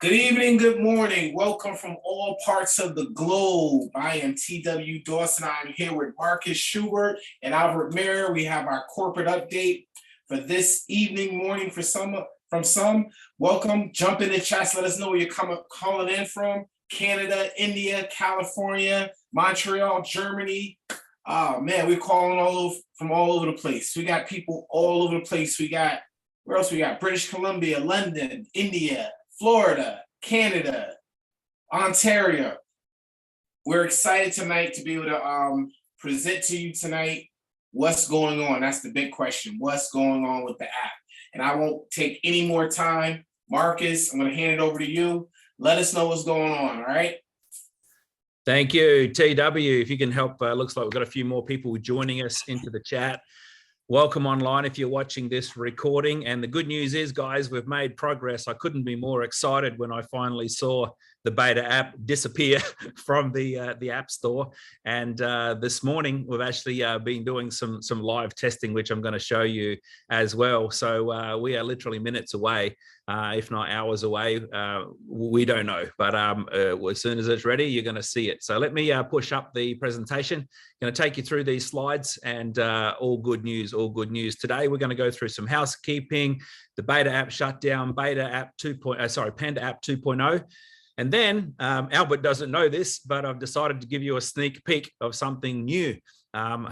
Good evening, good morning. Welcome from all parts of the globe. I am TW Dawson. I'm here with Marcus Schubert and Albert Mayer. We have our corporate update for this evening, morning for some. Welcome. Jump in the chats. Let us know where you're calling in from. Canada, India, California, Montreal, Germany. Oh man, we're calling from all over the place. We got people all over the place. Where else we got? British Columbia, London, India, Florida, Canada, Ontario. We're excited tonight to be able to present to you tonight what's going on. That's the big question. What's going on with the app? And I won't take any more time. Marcus, I'm going to hand it over to you. Let us know what's going on, all right? Thank you, TW. If you can help, looks like we've got a few more people joining us into the chat. Welcome online if you're watching this recording. And the good news is, guys, we've made progress. I couldn't be more excited when I finally saw the beta app disappear from the App Store. And this morning, we've actually been doing some live testing, which I'm going to show you as well. So we are literally minutes away, if not hours away. We don't know, but as soon as it's ready, you're going to see it. So let me push up the presentation. I'm going to take you through these slides, and all good news, all good news. Today, we're going to go through some housekeeping, the beta app shutdown, Panda app 2.0. And then Albert doesn't know this, but I've decided to give you a sneak peek of something new.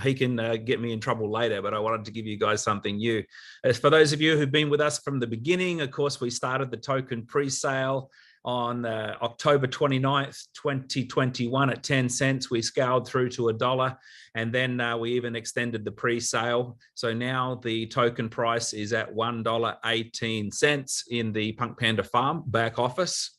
He can get me in trouble later, but I wanted to give you guys something new. As for those of you who've been with us from the beginning, of course, we started the token pre-sale on October 29th, 2021 at 10 cents. We scaled through to $1, and then we even extended the pre-sale. So now the token price is at $1.18 in the PunkPanda Farm back office.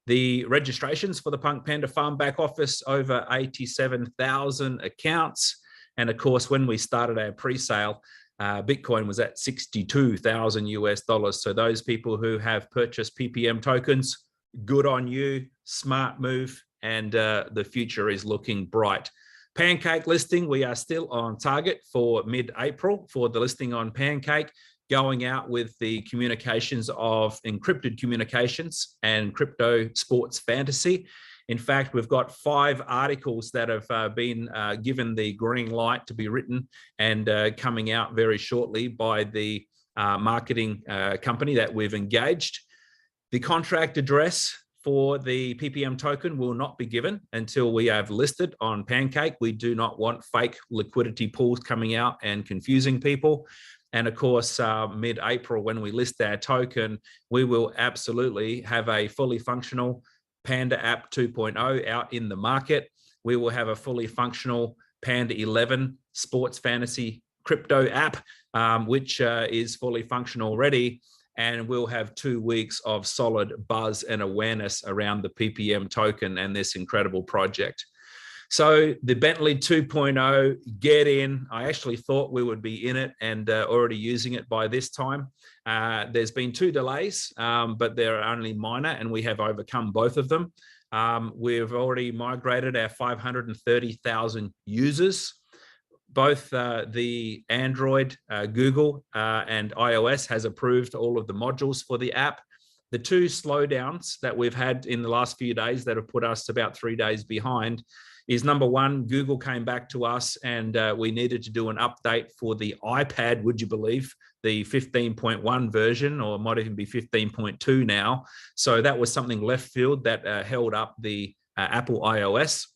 The registrations for the PunkPanda Farm back office, over 87,000 accounts. And of course, when we started our pre-sale, Bitcoin was at 62,000 US dollars. So those people who have purchased PPM tokens, good on you, smart move, and the future is looking bright. Pancake listing, we are still on target for mid-April for the listing on Pancake, going out with the communications of encrypted communications and crypto sports fantasy. In fact, we've got 5 articles that have been given the green light to be written and coming out very shortly by the marketing company that we've engaged. The contract address for the PPM token will not be given until we have listed on Pancake. We do not want fake liquidity pools coming out and confusing people. And of course, mid-April, when we list our token, we will absolutely have a fully functional Panda app 2.0 out in the market. We will have a fully functional Panda 11 sports fantasy crypto app, which is fully functional already. And we'll have 2 weeks of solid buzz and awareness around the PPM token and this incredible project. So the Bentley 2.0, get in. I actually thought we would be in it and already using it by this time. There's been 2 delays, but they're only minor, and we have overcome both of them. We've already migrated our 530,000 users. Both the Android, Google, and iOS has approved all of the modules for the app. The 2 slowdowns that we've had in the last few days that have put us about 3 days behind is, number one, Google came back to us and we needed to do an update for the iPad, would you believe, the 15.1 version, or it might even be 15.2 now. So that was something left field that held up the Apple iOS.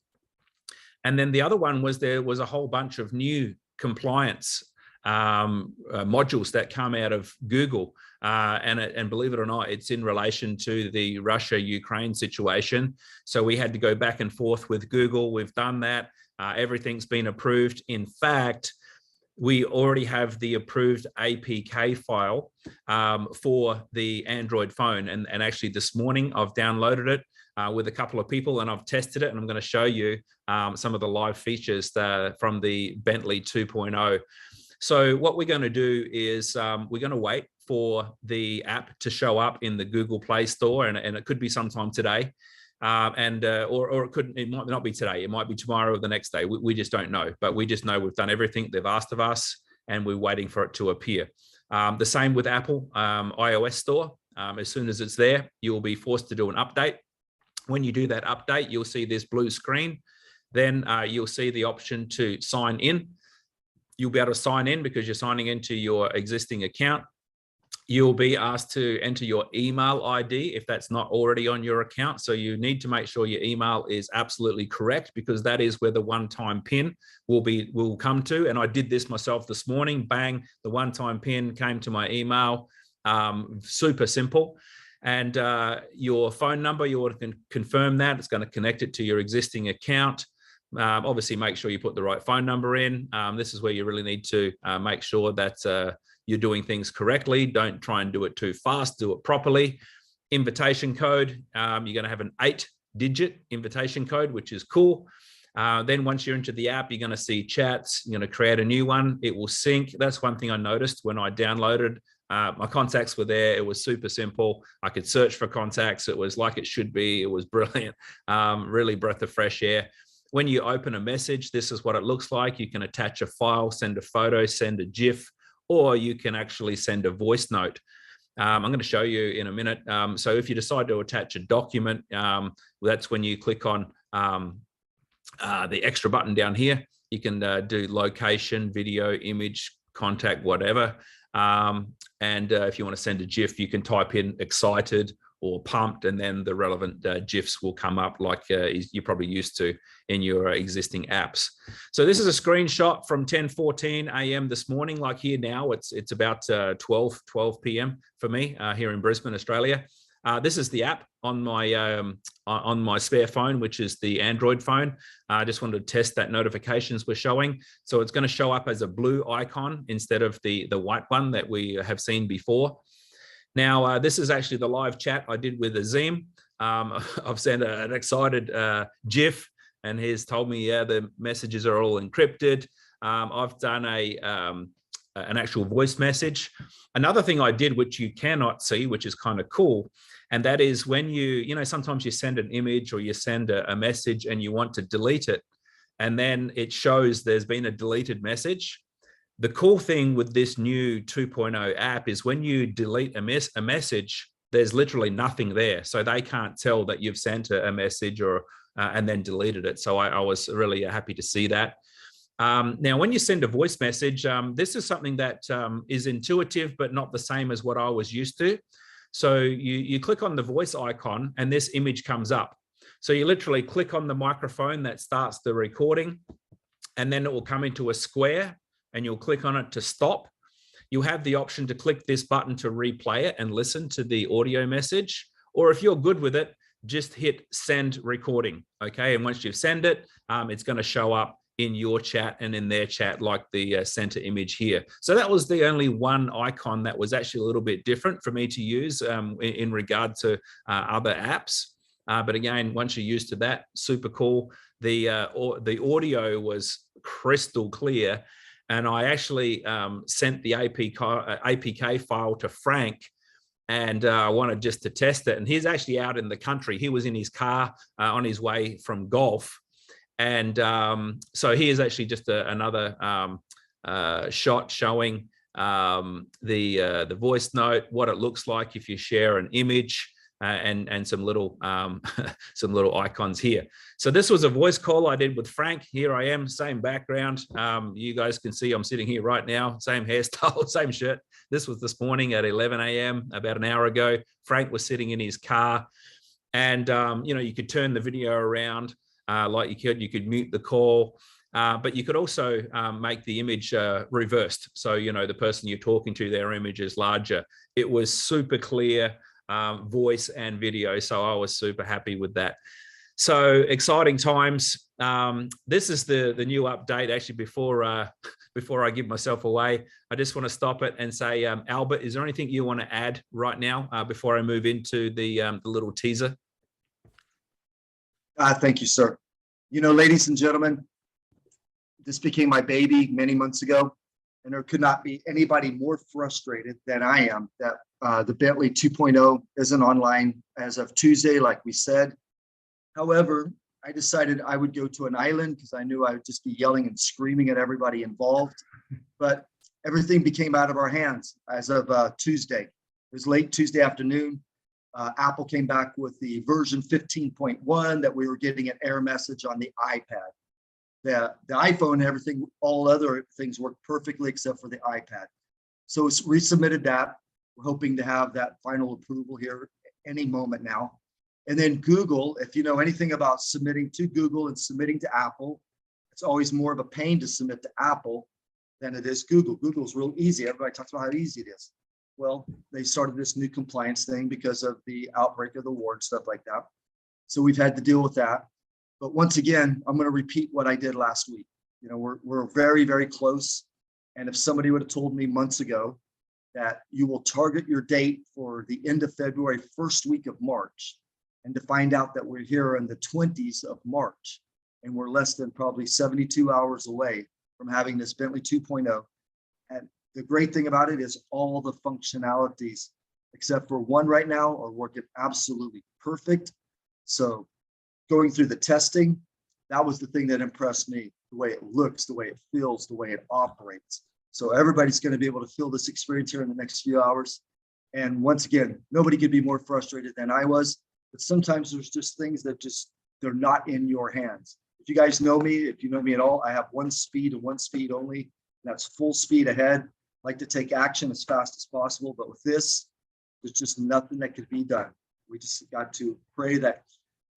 And then the other one was there was a whole bunch of new compliance modules that come out of Google. And believe it or not, it's in relation to the Russia-Ukraine situation. So we had to go back and forth with Google. We've done that. Everything's been approved. In fact, we already have the approved APK file for the Android phone. And actually this morning I've downloaded it with a couple of people and I've tested it, and I'm going to show you some of the live features from the Bentley 2.0. So what we're going to do is we're going to wait for the app to show up in the Google Play Store, and it could be sometime today, or it might not be today. It might be tomorrow or the next day. We just don't know, but we just know we've done everything they've asked of us, and we're waiting for it to appear. The same with Apple iOS Store. As soon as it's there, you'll be forced to do an update. When you do that update, you'll see this blue screen. Then you'll see the option to sign in. You'll be able to sign in because you're signing into your existing account. You'll be asked to enter your email ID if that's not already on your account. So you need to make sure your email is absolutely correct, because that is where the one-time PIN will come to. And I did this myself this morning. Bang, the one-time PIN came to my email. Super simple. And your phone number, you want to confirm that. It's going to connect it to your existing account. Obviously, make sure you put the right phone number in. This is where you really need to make sure that you're doing things correctly. Don't try and do it too fast. Do it properly. Invitation code. You're going to have an 8-digit invitation code, which is cool. Then once you're into the app, you're going to see chats. You're going to create a new one. It will sync. That's one thing I noticed when I downloaded. My contacts were there. It was super simple. I could search for contacts. It was like it should be. It was brilliant. Really breath of fresh air. When you open a message, this is what it looks like. You can attach a file, send a photo, send a GIF, or you can actually send a voice note. I'm going to show you in a minute. So if you decide to attach a document, that's when you click on the extra button down here. You can do location, video, image, contact, whatever. And if you want to send a GIF, you can type in excited or pumped, and then the relevant GIFs will come up like you're probably used to in your existing apps. So this is a screenshot from 10:14 a.m. this morning. Like here now, it's about 12 p.m. for me here in Brisbane, Australia. This is the app on my spare phone, which is the Android phone. I just wanted to test that notifications were showing. So it's going to show up as a blue icon instead of the white one that we have seen before. Now, this is actually the live chat I did with Azim. I've sent an excited GIF, and he's told me, yeah, the messages are all encrypted. I've done an actual voice message. Another thing I did, which you cannot see, which is kind of cool, and that is when you know, sometimes you send an image or you send a message and you want to delete it, and then it shows there's been a deleted message. The cool thing with this new 2.0 app is when you delete a message, there's literally nothing there. So they can't tell that you've sent a message or and then deleted it. So I was really happy to see that. Now, when you send a voice message, this is something that is intuitive, but not the same as what I was used to. So you click on the voice icon and this image comes up. So you literally click on the microphone that starts the recording, and then it will come into a square, and you'll click on it to stop. You'll have the option to click this button to replay it and listen to the audio message. Or if you're good with it, just hit send recording, okay? And once you've sent it, it's gonna show up in your chat and in their chat like the center image here. So that was the only one icon that was actually a little bit different for me to use in regard to other apps. But again, once you're used to that, super cool. The audio was crystal clear. And I actually sent the APK file to Frank, and I wanted just to test it. And he's actually out in the country. He was in his car on his way from golf. And so here's actually just another shot showing the voice note, what it looks like if you share an image. And some little icons here. So this was a voice call I did with Frank. Here I am, same background. You guys can see I'm sitting here right now, same hairstyle, same shirt. This was this morning at 11 a.m., about an hour ago. Frank was sitting in his car, and you know, you could turn the video around like you could mute the call. But you could also make the image reversed. So, you know, the person you're talking to, their image is larger. It was super clear. Voice and video, so I was super happy with that. So exciting times. This is the new update. Actually, before I give myself away, I just want to stop it and say, Albert, is there anything you want to add right now before I move into the little teaser? Thank you, sir. You know, ladies and gentlemen, this became my baby many months ago, and there could not be anybody more frustrated than I am that the Bentley 2.0 isn't online as of Tuesday, like we said. However, I decided I would go to an island because I knew I would just be yelling and screaming at everybody involved. But everything became out of our hands as of Tuesday. was late Tuesday afternoon. Apple came back with the version 15.1 that we were getting an error message on the iPad. The iPhone, everything, all other things worked perfectly except for the iPad. So it's resubmitted that. We're hoping to have that final approval here any moment now. And then Google, if you know anything about submitting to Google and submitting to Apple, it's always more of a pain to submit to Apple than it is Google. Google's real easy. Everybody talks about how easy it is. Well, they started this new compliance thing because of the outbreak of the war and stuff like that. So we've had to deal with that. But once again, I'm going to repeat what I did last week. You know, we're very, very close. And if somebody would have told me months ago that you will target your date for the end of February, first week of March, and to find out that we're here in the 20s of March, and we're less than probably 72 hours away from having this Bentley 2.0. And the great thing about it is all the functionalities, except for one right now, are working absolutely perfect. So going through the testing, that was the thing that impressed me, the way it looks, the way it feels, the way it operates. So everybody's going to be able to feel this experience here in the next few hours. And once again, nobody could be more frustrated than I was, but sometimes there's just things that they're not in your hands. If you guys know me, if you know me at all, I have one speed and one speed only, and that's full speed ahead. I like to take action as fast as possible, but with this, there's just nothing that could be done. We just got to pray that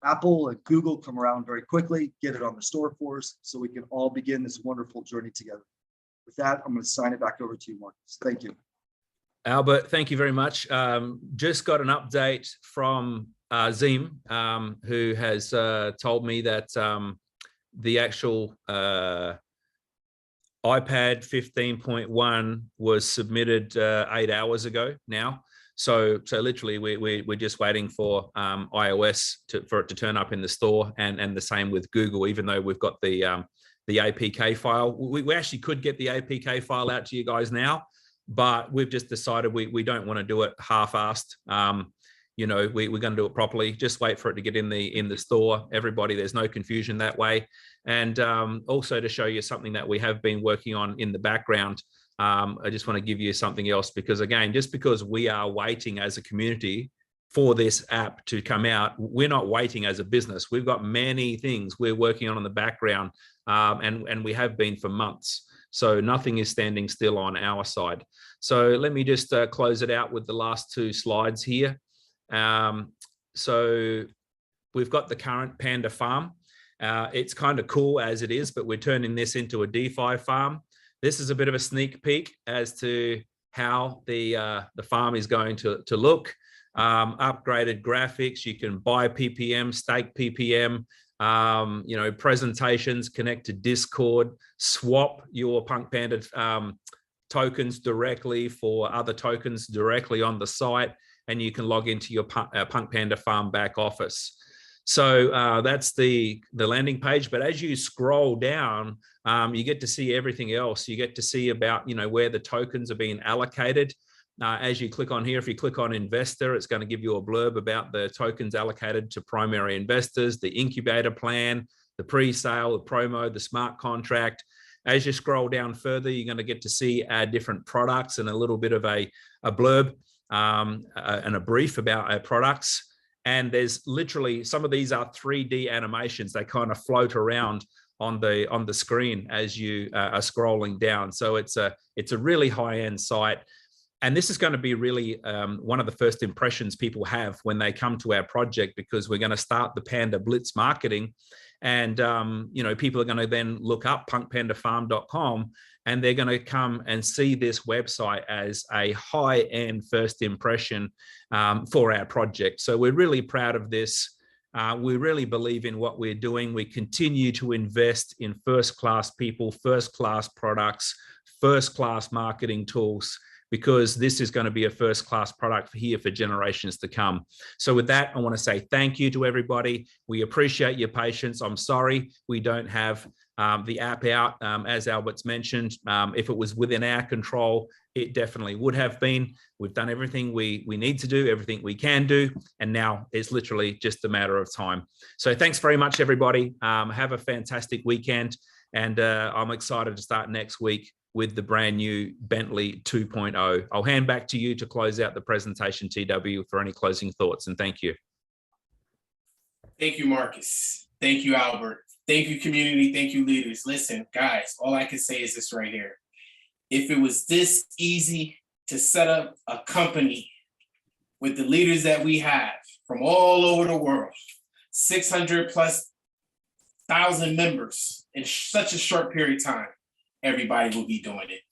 Apple and Google come around very quickly, get it on the store for us, so we can all begin this wonderful journey together. With that, I'm going to sign it back over to you, Marcus. Thank you. Albert, thank you very much. Just got an update from Zim, who has told me that the actual iPad 15.1 was submitted 8 hours ago now. So literally we're just waiting for iOS for it to turn up in the store, and the same with Google, even though we've got the APK file. We actually could get the APK file out to you guys now, but we've just decided we don't want to do it half-assed. You know, we're going to do it properly. Just wait for it to get in the store. Everybody, there's no confusion that way. And also to show you something that we have been working on in the background. I just want to give you something else, because again, just because we are waiting as a community for this app to come out, we're not waiting as a business. We've got many things we're working on in the background, and we have been for months. So nothing is standing still on our side. So let me just close it out with the last two slides here. So we've got the current Panda farm. It's kind of cool as it is, but we're turning this into a DeFi farm. This is a bit of a sneak peek as to how the farm is going to look. Upgraded graphics, you can buy PPM, stake PPM, you know, presentations, connect to Discord, swap your PunkPanda tokens directly for other tokens directly on the site, and you can log into your PunkPanda farm back office. So that's the landing page. But as you scroll down, you get to see everything else. You get to see about, you know, where the tokens are being allocated. As you click on here, if you click on investor, it's going to give you a blurb about the tokens allocated to primary investors, the incubator plan, the pre-sale, the promo, the smart contract. As you scroll down further, you're going to get to see our different products and a little bit of a blurb and a brief about our products. And there's literally, some of these are 3D animations. They kind of float around on the screen as you are scrolling down. So it's a really high-end site. And this is going to be really one of the first impressions people have when they come to our project, because we're going to start the Panda Blitz marketing. And, you know, people are going to then look up punkpandafarm.com, and they're going to come and see this website as a high-end first impression for our project. So we're really proud of this. We really believe in what we're doing. We continue to invest in first-class people, first-class products, first-class marketing tools, because this is going to be a first-class product here for generations to come. So with that, I want to say thank you to everybody. We appreciate your patience. I'm sorry we don't have the app out, as Albert's mentioned. If it was within our control, it definitely would have been. We've done everything we need to do, everything we can do, and now it's literally just a matter of time. So thanks very much, everybody. Have a fantastic weekend, and I'm excited to start next week with the brand new Bentley 2.0. I'll hand back to you to close out the presentation, TW, for any closing thoughts, and thank you. Thank you, Marcus. Thank you, Albert. Thank you, community. Thank you, leaders. Listen, guys, all I can say is this right here. If it was this easy to set up a company with the leaders that we have from all over the world, 600 plus thousand members in such a short period of time, everybody will be doing it.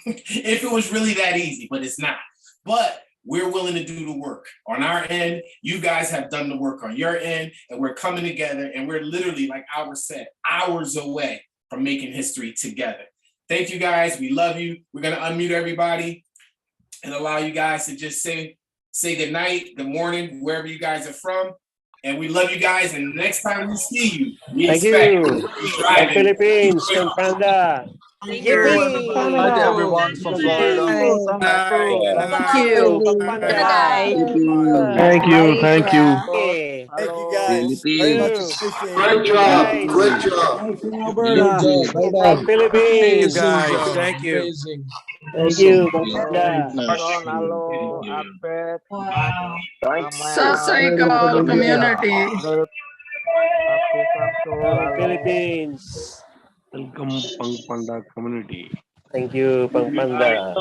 If it was really that easy, but it's not. But we're willing to do the work. On our end, you guys have done the work on your end, and we're coming together, and we're literally, like Albert said, hours away from making history together. Thank you, guys. We love you. We're going to unmute everybody and allow you guys to just say good night, good morning, wherever you guys are from. And we love you guys. And next time we see you, we Thank expect you. driving. Philippines, PunkPanda. Thank you, everybody. Hi to everyone from Florida. Thank you. PunkPanda. Thank you. Thank you. Thank you, guys. Very much appreciated. Great job. Great job. From Philippines. Thank you. Thank you, PunkPanda. Sasaikal community. From Philippines. Welcome, PunkPanda community. Thank you, PunkPanda.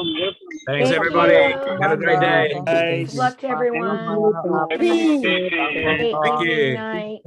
Thanks, Thank everybody. you. Have a great day. Guys. Good luck to everyone. Thank you. Thank you. Night.